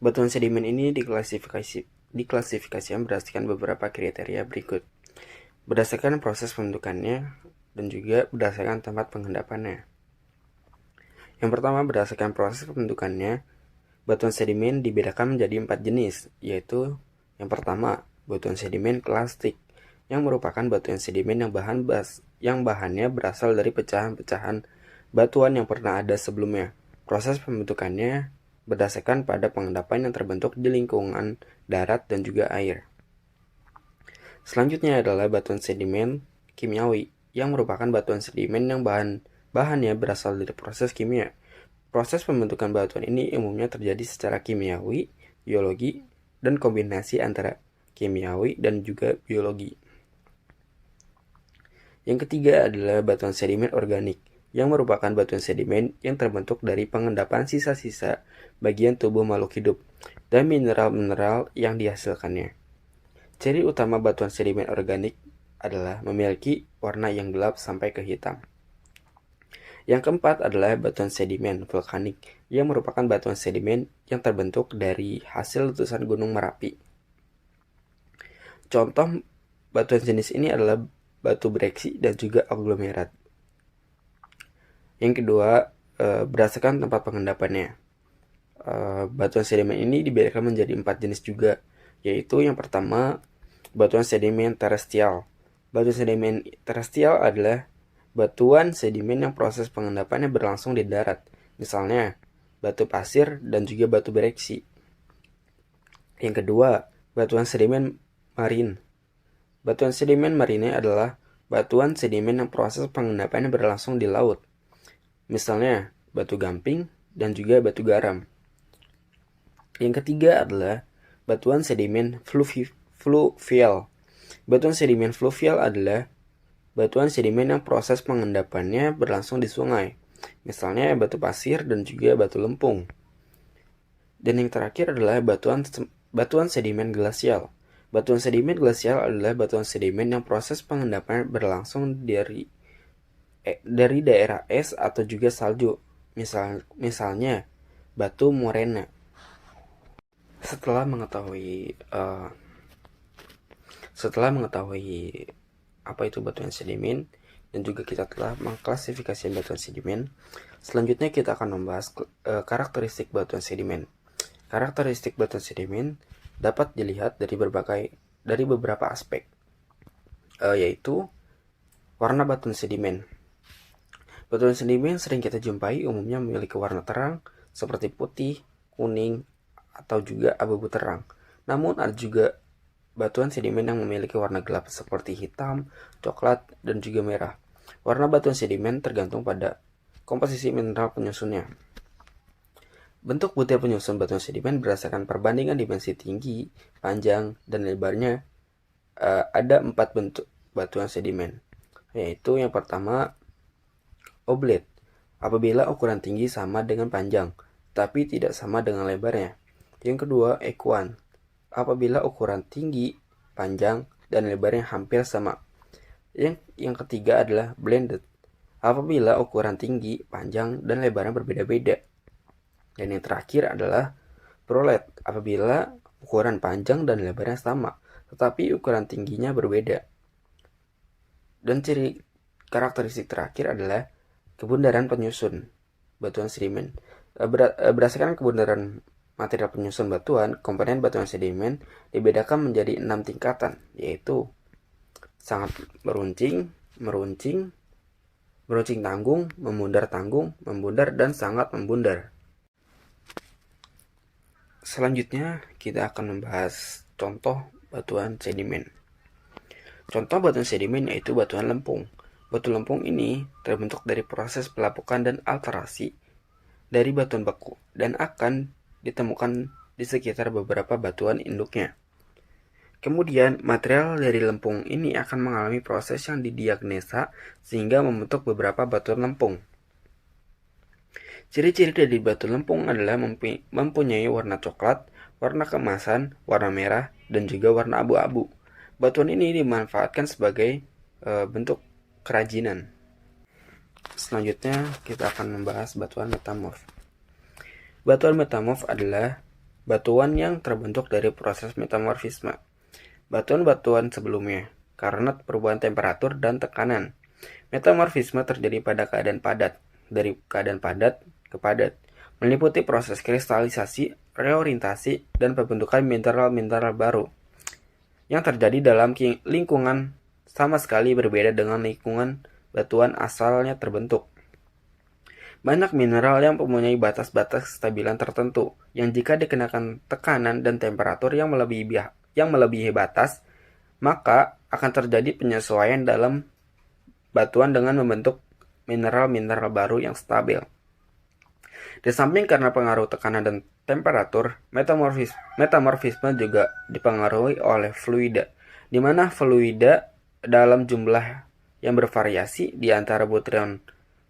Batuan sedimen ini diklasifikasikan berdasarkan beberapa kriteria berikut. Berdasarkan proses pembentukannya dan juga berdasarkan tempat pengendapannya. Yang pertama, berdasarkan proses pembentukannya, batuan sedimen dibedakan menjadi 4 jenis, yaitu yang pertama, batuan sedimen klastik, yang merupakan batuan sedimen yang bahannya berasal dari pecahan-pecahan batuan yang pernah ada sebelumnya. Proses pembentukannya berdasarkan pada pengendapan yang terbentuk di lingkungan darat dan juga air. Selanjutnya adalah batuan sedimen kimiawi, yang merupakan batuan sedimen yang bahannya berasal dari proses kimia. Proses pembentukan batuan ini umumnya terjadi secara kimiawi, biologi, dan kombinasi antara kimiawi dan juga biologi. Yang ketiga adalah batuan sedimen organik, yang merupakan batuan sedimen yang terbentuk dari pengendapan sisa-sisa bagian tubuh makhluk hidup dan mineral-mineral yang dihasilkannya. Ciri utama batuan sedimen organik adalah memiliki warna yang gelap sampai ke hitam. Yang keempat adalah batuan sedimen vulkanik, yang merupakan batuan sedimen yang terbentuk dari hasil letusan Gunung Merapi. Contoh batuan jenis ini adalah batu breksi dan juga aglomerat. Yang kedua, berdasarkan tempat pengendapannya. Batuan sedimen ini dibedakan menjadi 4 jenis juga, yaitu yang pertama, batuan sedimen terestial. Batuan sedimen terestial adalah batuan sedimen yang proses pengendapannya berlangsung di darat, misalnya batu pasir dan juga batu breksi. Yang kedua, batuan sedimen marin. Batuan sedimen marine adalah batuan sedimen yang proses pengendapannya berlangsung di laut, misalnya batu gamping dan juga batu garam. Yang ketiga adalah batuan sedimen fluvial. Batuan sedimen fluvial adalah batuan sedimen yang proses pengendapannya berlangsung di sungai, misalnya batu pasir dan juga batu lempung. Dan yang terakhir adalah batuan sedimen glasial. Batuan sedimen glasial adalah batuan sedimen yang proses pengendapannya berlangsung dari daerah es atau juga salju, misalnya batu morena. Setelah mengetahui apa itu batuan sedimen dan juga kita telah mengklasifikasi batuan sedimen, selanjutnya kita akan membahas karakteristik batuan sedimen. Karakteristik batuan sedimen dapat dilihat dari beberapa aspek, yaitu warna batuan sedimen. Batuan sedimen sering kita jumpai umumnya memiliki warna terang seperti putih, kuning, atau juga abu-abu terang. Namun ada juga batuan sedimen yang memiliki warna gelap seperti hitam, coklat, dan juga merah. Warna batuan sedimen tergantung pada komposisi mineral penyusunnya. Bentuk butir penyusun batuan sedimen berdasarkan perbandingan dimensi tinggi, panjang, dan lebarnya. Ada 4 bentuk batuan sedimen, yaitu yang pertama, oblet, apabila ukuran tinggi sama dengan panjang, tapi tidak sama dengan lebarnya. Yang kedua, equan, apabila ukuran tinggi, panjang, dan lebarnya hampir sama. Yang ketiga adalah blended, apabila ukuran tinggi, panjang, dan lebarnya berbeda-beda. Dan yang terakhir adalah prolet, apabila ukuran panjang dan lebarnya sama, tetapi ukuran tingginya berbeda. Dan ciri karakteristik terakhir adalah kebundaran penyusun batuan sedimen. Berdasarkan kebundaran material penyusun batuan, komponen batuan sedimen dibedakan menjadi 6 tingkatan, yaitu sangat meruncing, meruncing tanggung, membundar, dan sangat membundar. Selanjutnya, kita akan membahas contoh batuan sedimen. Contoh batuan sedimen yaitu batuan lempung. Batu lempung ini terbentuk dari proses pelapukan dan alterasi dari batuan beku dan akan ditemukan di sekitar beberapa batuan induknya. Kemudian, material dari lempung ini akan mengalami proses yang didiagnosa sehingga membentuk beberapa batuan lempung. Ciri-ciri dari batu lempung adalah mempunyai warna coklat, warna keemasan, warna merah, dan juga warna abu-abu. Batuan ini dimanfaatkan sebagai bentuk kerajinan. Selanjutnya, kita akan membahas batuan metamorf. Batuan metamorf adalah batuan yang terbentuk dari proses metamorfisme. Batuan-batuan sebelumnya, karena perubahan temperatur dan tekanan. Metamorfisme terjadi pada keadaan padat, dari keadaan padat ke padat, meliputi proses kristalisasi, reorientasi, dan pembentukan mineral-mineral baru yang terjadi dalam lingkungan sama sekali berbeda dengan lingkungan batuan asalnya terbentuk. Banyak mineral yang mempunyai batas-batas kestabilan tertentu, yang jika dikenakan tekanan dan temperatur yang melebihi batas, maka akan terjadi penyesuaian dalam batuan dengan membentuk mineral-mineral baru yang stabil. Di samping karena pengaruh tekanan dan temperatur, metamorfisme juga dipengaruhi oleh fluida, di mana fluida dalam jumlah yang bervariasi di antara butiran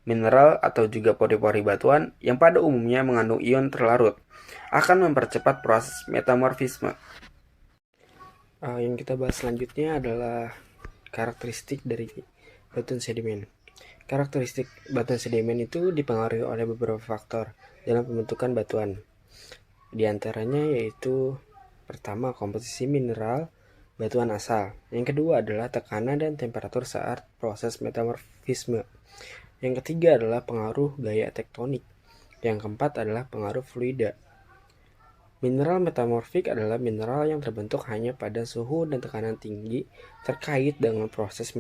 mineral atau juga pori-pori batuan yang pada umumnya mengandung ion terlarut akan mempercepat proses metamorfisme. Yang kita bahas selanjutnya adalah karakteristik dari batuan sedimen. Karakteristik batuan sedimen itu dipengaruhi oleh beberapa faktor dalam pembentukan batuan. Di antaranya yaitu pertama, komposisi mineral batuan asal. Yang kedua adalah tekanan dan temperatur saat proses metamorfisme. Yang ketiga adalah pengaruh gaya tektonik. Yang keempat adalah pengaruh fluida. Mineral metamorfik adalah mineral yang terbentuk hanya pada suhu dan tekanan tinggi terkait dengan proses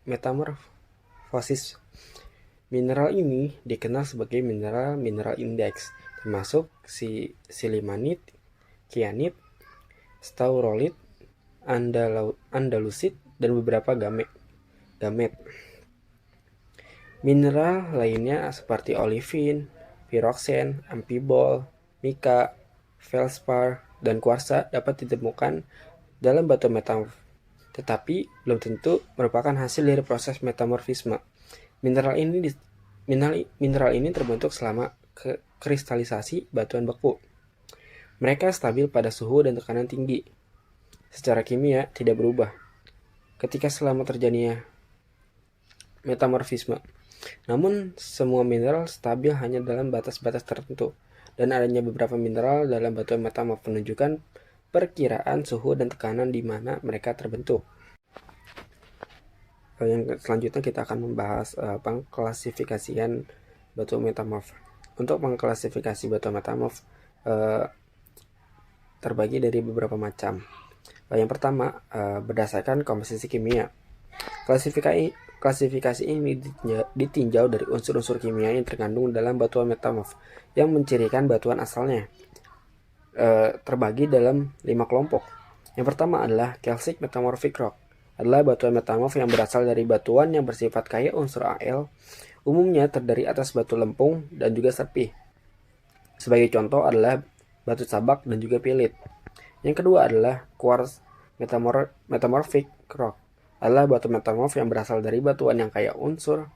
metamorfosis. Mineral ini dikenal sebagai mineral indeks, termasuk silimanit, kyanit, staurolit, andalusit, dan beberapa gamet. Mineral lainnya seperti olivin, piroxen, amphibol, mika, feldspar, dan kuarsa dapat ditemukan dalam batu metamorf, tetapi belum tentu merupakan hasil dari proses metamorfisme. Mineral ini terbentuk selama kristalisasi batuan beku. Mereka stabil pada suhu dan tekanan tinggi. Secara kimia tidak berubah ketika selama terjadinya metamorfisme. Namun, semua mineral stabil hanya dalam batas-batas tertentu, dan adanya beberapa mineral dalam batuan metamorf menunjukkan perkiraan suhu dan tekanan di mana mereka terbentuk. Yang selanjutnya kita akan membahas pengklasifikasian batu metamorf. Untuk mengklasifikasi batu metamorf terbagi dari beberapa macam. Yang pertama, berdasarkan komposisi kimia. Klasifikasi ini ditinjau dari unsur-unsur kimia yang terkandung dalam batuan metamorf yang mencirikan batuan asalnya. Terbagi dalam 5 kelompok. Yang pertama adalah calcic metamorphic rock. Adalah batuan metamorf yang berasal dari batuan yang bersifat kaya unsur Al, umumnya terdiri atas batu lempung dan juga serpih. Sebagai contoh adalah batu sabak dan juga pilit. Yang kedua adalah quartz metamorphic rock. Adalah batu metamorf yang berasal dari batuan yang kaya unsur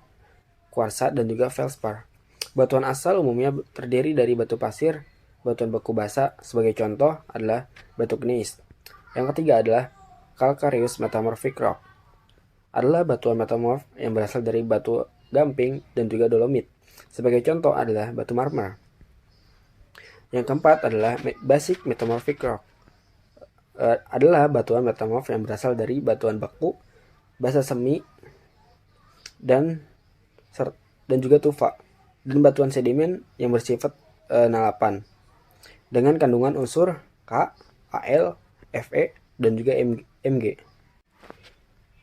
kuarsa dan juga feldspar. Batuan asal umumnya terdiri dari batu pasir, batuan beku basa. Sebagai contoh adalah batu gneiss. Yang ketiga adalah calcareous metamorphic rock. Adalah batuan metamorf yang berasal dari batu gamping dan juga dolomit. Sebagai contoh adalah batu marmer. Yang keempat adalah basic metamorphic rock. Adalah batuan metamorf yang berasal dari batuan beku, basa semi, dan juga tufa, dan batuan sedimen yang bersifat nalapan. dengan kandungan unsur K, Al, Fe, dan juga Mg.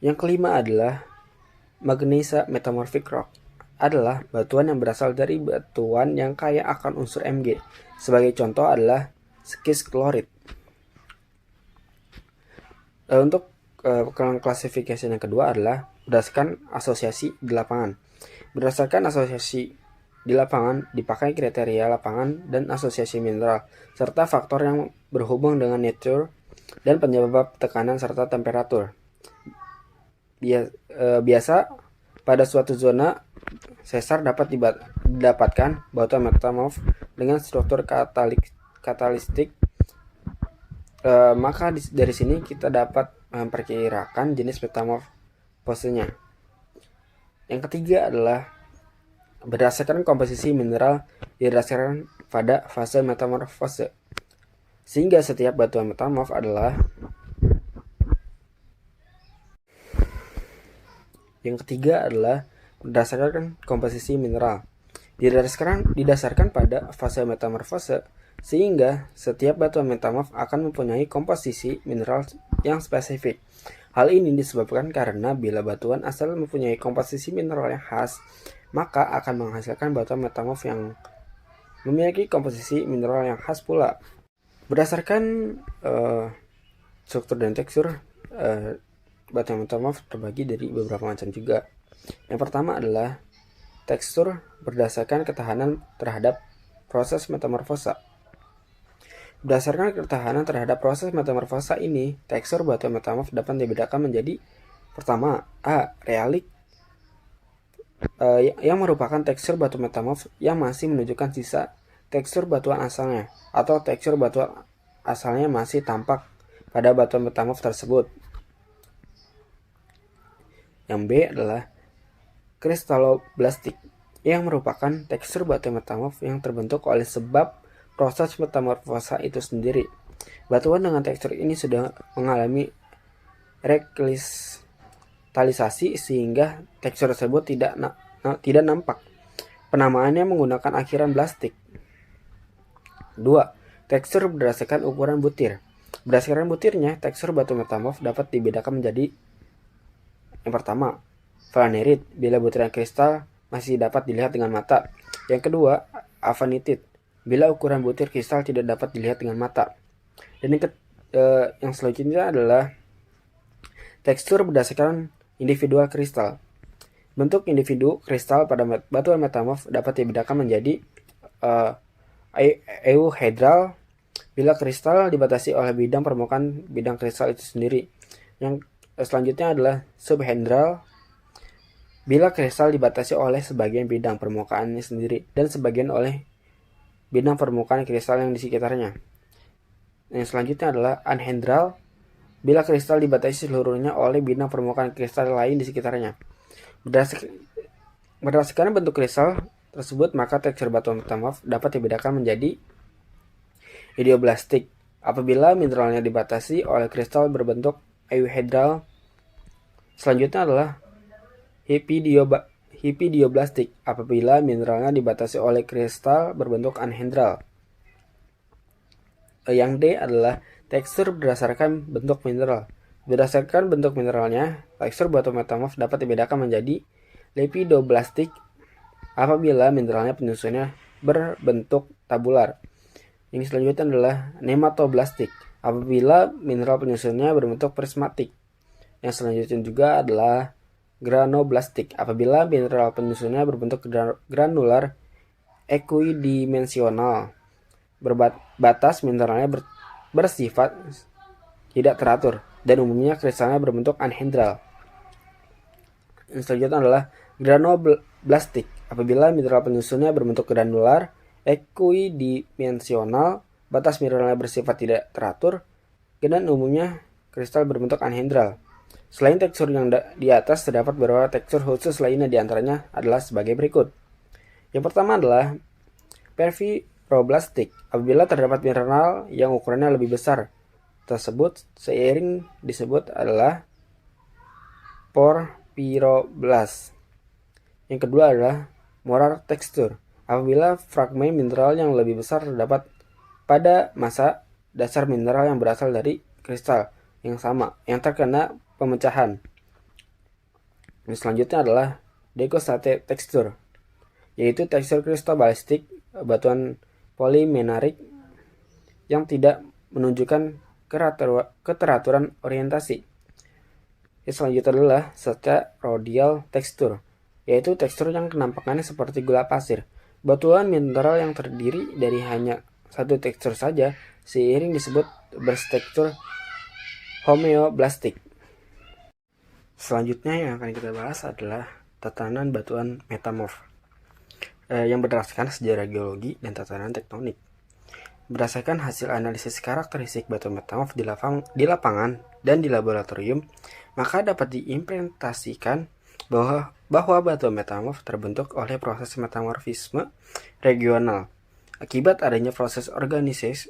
Yang kelima adalah Magnesia Metamorphic Rock, adalah batuan yang berasal dari batuan yang kaya akan unsur Mg. Sebagai contoh adalah schist chloride. Untuk klasifikasi yang kedua adalah berdasarkan asosiasi di lapangan. Berdasarkan asosiasi di lapangan dipakai kriteria lapangan dan asosiasi mineral, serta faktor yang berhubung dengan nature dan penyebab tekanan serta temperatur. Biasa pada suatu zona sesar dapat didapatkan batuan metamorf dengan struktur katalistik. Maka dari sini kita dapat memperkirakan jenis metamorfosenya. Yang ketiga adalah berdasarkan komposisi mineral didasarkan pada fase metamorfose. Sehingga setiap batuan metamorf adalah berdasarkan komposisi mineral didasarkan pada fase metamorfose, sehingga setiap batuan metamorf akan mempunyai komposisi mineral yang spesifik. Hal ini disebabkan karena bila batuan asal mempunyai komposisi mineral yang khas, maka akan menghasilkan batuan metamorf yang memiliki komposisi mineral yang khas pula. Berdasarkan struktur dan tekstur, batuan metamorf terbagi dari beberapa macam juga. Yang pertama adalah tekstur berdasarkan ketahanan terhadap proses metamorfosa. Berdasarkan ketahanan terhadap proses metamorfosa ini, tekstur batuan metamorf dapat dibedakan menjadi pertama, A. Realik, yang merupakan tekstur batu metamorf yang masih menunjukkan sisa tekstur batuan asalnya, atau tekstur batuan asalnya masih tampak pada batuan metamorf tersebut. Yang B adalah kristalloblastik, yang merupakan tekstur batu metamorf yang terbentuk oleh sebab proses metamorfosa itu sendiri. Batuan dengan tekstur ini sudah mengalami rekristalisasi sehingga tekstur tersebut tidak nampak. Penamaannya menggunakan akhiran blastik. 2. Tekstur berdasarkan ukuran butir. Berdasarkan butirnya, tekstur batu metamorf dapat dibedakan menjadi yang pertama, flanerit, bila butiran kristal masih dapat dilihat dengan mata. Yang kedua, avanitit, bila ukuran butir kristal tidak dapat dilihat dengan mata. Dan yang selanjutnya adalah tekstur berdasarkan individual kristal. Bentuk individu kristal pada batuan metamorf dapat dibedakan menjadi euhedral, bila kristal dibatasi oleh bidang permukaan bidang kristal itu sendiri. Yang selanjutnya adalah subhedral, bila kristal dibatasi oleh sebagian bidang permukaannya sendiri dan sebagian oleh bidang permukaan kristal yang di sekitarnya. Yang selanjutnya adalah anhedral, bila kristal dibatasi seluruhnya oleh bidang permukaan kristal lain di sekitarnya. Berdasarkan bentuk kristal tersebut, maka tekstur batuan metamorf dapat dibedakan menjadi idioblastik apabila mineralnya dibatasi oleh kristal berbentuk euhedral. Selanjutnya adalah hipidioblastik apabila mineralnya dibatasi oleh kristal berbentuk anhedral. Yang D adalah tekstur berdasarkan bentuk mineral. Berdasarkan bentuk mineralnya, tekstur batu metamorf dapat dibedakan menjadi lepidoblastik apabila mineralnya penyusunnya berbentuk tabular. Yang selanjutnya adalah nematoblastik apabila mineral penyusunnya berbentuk prismatik. Yang selanjutnya juga adalah granoblastik apabila mineral penyusunnya berbentuk granular ekuidimensional. Batas mineralnya bersifat tidak teratur dan umumnya kristalnya berbentuk anhedral. Yang selanjutnya adalah granoblastik apabila mineral penyusunnya berbentuk granular ekuidimensional, batas mineralnya bersifat tidak teratur dan umumnya kristal berbentuk anhedral. Selain tekstur yang di atas, terdapat beberapa tekstur khusus lainnya, diantaranya adalah sebagai berikut. Yang pertama adalah perfiroblastik apabila terdapat mineral yang ukurannya lebih besar. Tersebut seiring disebut adalah porphyroblast. Yang kedua adalah molar tekstur apabila fragmen mineral yang lebih besar terdapat pada masa dasar mineral yang berasal dari kristal yang sama yang terkena pemecahan. Dan selanjutnya adalah decollage texture, yaitu tekstur kristobalistik batuan polimerik yang tidak menunjukkan keteraturan orientasi. Yang selanjutnya adalah steroidal tekstur, yaitu tekstur yang kenampakannya seperti gula pasir. Batuan mineral yang terdiri dari hanya satu tekstur saja seiring disebut bertekstur homeoblastik. Selanjutnya yang akan kita bahas adalah tatanan batuan metamorf yang berdasarkan sejarah geologi dan tatanan tektonik. Berdasarkan hasil analisis karakteristik batu metamorf di lapangan dan di laboratorium, maka dapat diimplementasikan bahwa batu metamorf terbentuk oleh proses metamorfisme regional akibat adanya proses organisis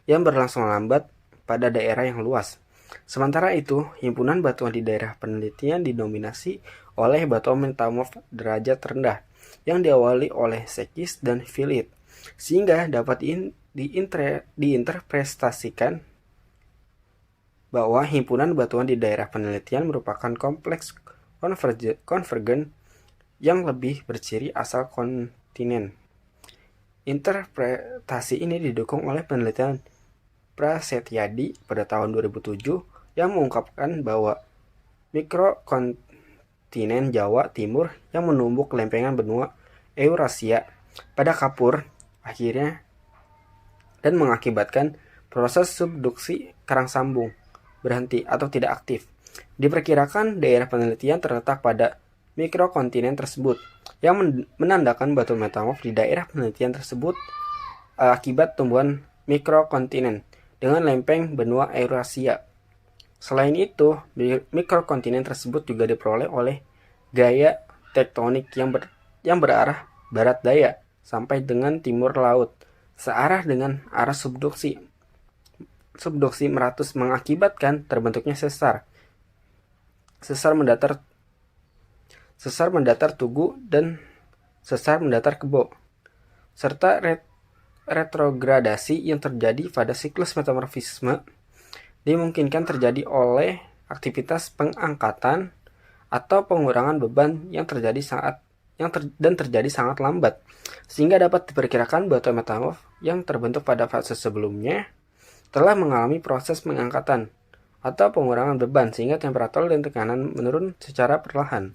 yang berlangsung lambat pada daerah yang luas. Sementara itu, himpunan batuan di daerah penelitian didominasi oleh batu metamorf derajat rendah yang diawali oleh sekis dan filit, sehingga dapat diinterpretasikan bahwa himpunan batuan di daerah penelitian merupakan kompleks konvergen yang lebih berciri asal kontinen. Interpretasi ini didukung oleh penelitian Prasetyadi pada tahun 2007 yang mengungkapkan bahwa mikrokontinen Jawa Timur yang menumbuk lempengan benua Eurasia pada kapur akhirnya dan mengakibatkan proses subduksi karang sambung berhenti atau tidak aktif. Diperkirakan daerah penelitian terletak pada mikrokontinen tersebut yang menandakan batu metamorf di daerah penelitian tersebut akibat tumbuhan mikrokontinen dengan lempeng benua Eurasia. Selain itu, mikrokontinen tersebut juga diperoleh oleh gaya tektonik yang berarah barat daya sampai dengan timur laut, searah dengan arah subduksi meratus mengakibatkan terbentuknya sesar mendatar Tugu dan sesar mendatar Kebo, serta retrogradasi yang terjadi pada siklus metamorfisme dimungkinkan terjadi oleh aktivitas pengangkatan atau pengurangan beban yang terjadi sangat lambat, sehingga dapat diperkirakan batu metamorf yang terbentuk pada fase sebelumnya telah mengalami proses pengangkatan atau pengurangan beban sehingga temperatur dan tekanan menurun secara perlahan.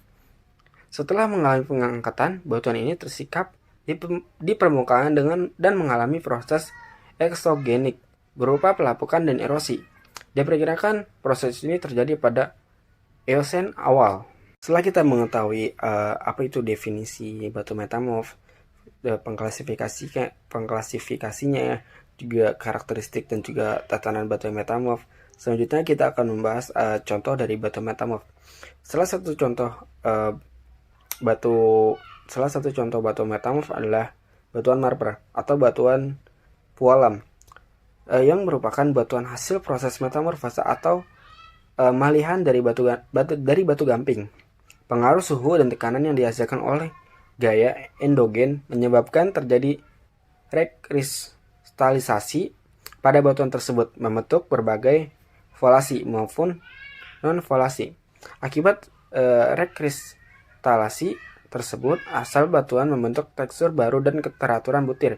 Setelah mengalami pengangkatan, batuan ini tersikap di permukaan dan mengalami proses eksogenik berupa pelapukan dan erosi. Diperkirakan proses ini terjadi pada Eosen awal. Setelah kita mengetahui apa itu definisi batu metamorf, pengklasifikasinya, juga karakteristik dan juga tatanan batu metamorf, selanjutnya kita akan membahas contoh dari batu metamorf. Salah satu contoh batu metamorf adalah batuan marmer atau batuan pualam yang merupakan batuan hasil proses metamorfose atau malihan dari batu gamping. Pengaruh suhu dan tekanan yang dihasilkan oleh gaya endogen menyebabkan terjadi rekristalisasi pada batuan tersebut membentuk berbagai volasi maupun non-volasi. Akibat rekristalasi tersebut, asal batuan membentuk tekstur baru dan keteraturan butir.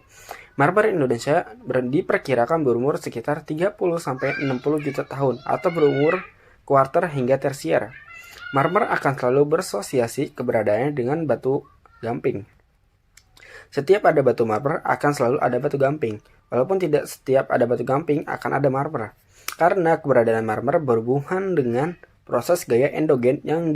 Marmer Indonesia diperkirakan berumur sekitar 30-60 juta tahun atau berumur kuarter hingga tersier. Marmer akan selalu bersosiasi keberadaannya dengan batu gamping. Setiap ada batu marmer akan selalu ada batu gamping, walaupun tidak setiap ada batu gamping akan ada marmer, karena keberadaan marmer berhubungan dengan proses gaya endogen yang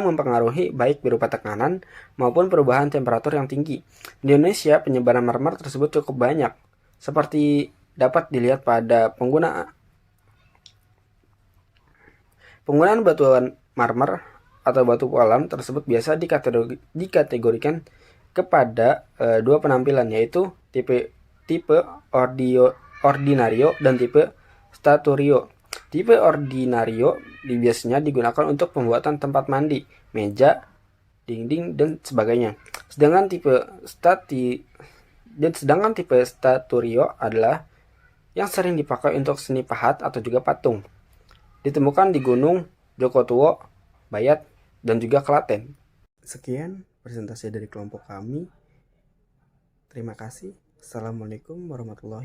mempengaruhi baik berupa tekanan maupun perubahan temperatur yang tinggi. Di Indonesia, penyebaran marmer tersebut cukup banyak, seperti dapat dilihat pada penggunaan batuan marmer atau batu pualam tersebut biasa dikategorikan kepada dua penampilan, yaitu tipe ordinario dan tipe staturio. Tipe ordinario biasanya digunakan untuk pembuatan tempat mandi, meja, dinding, dan sebagainya. Sedangkan tipe Dan sedangkan tipe Staturio adalah yang sering dipakai untuk seni pahat atau juga patung. Ditemukan di Gunung Jogotuo, Bayat, dan juga Klaten. Sekian presentasi dari kelompok kami. Terima kasih. Assalamualaikum warahmatullahi wabarakatuh.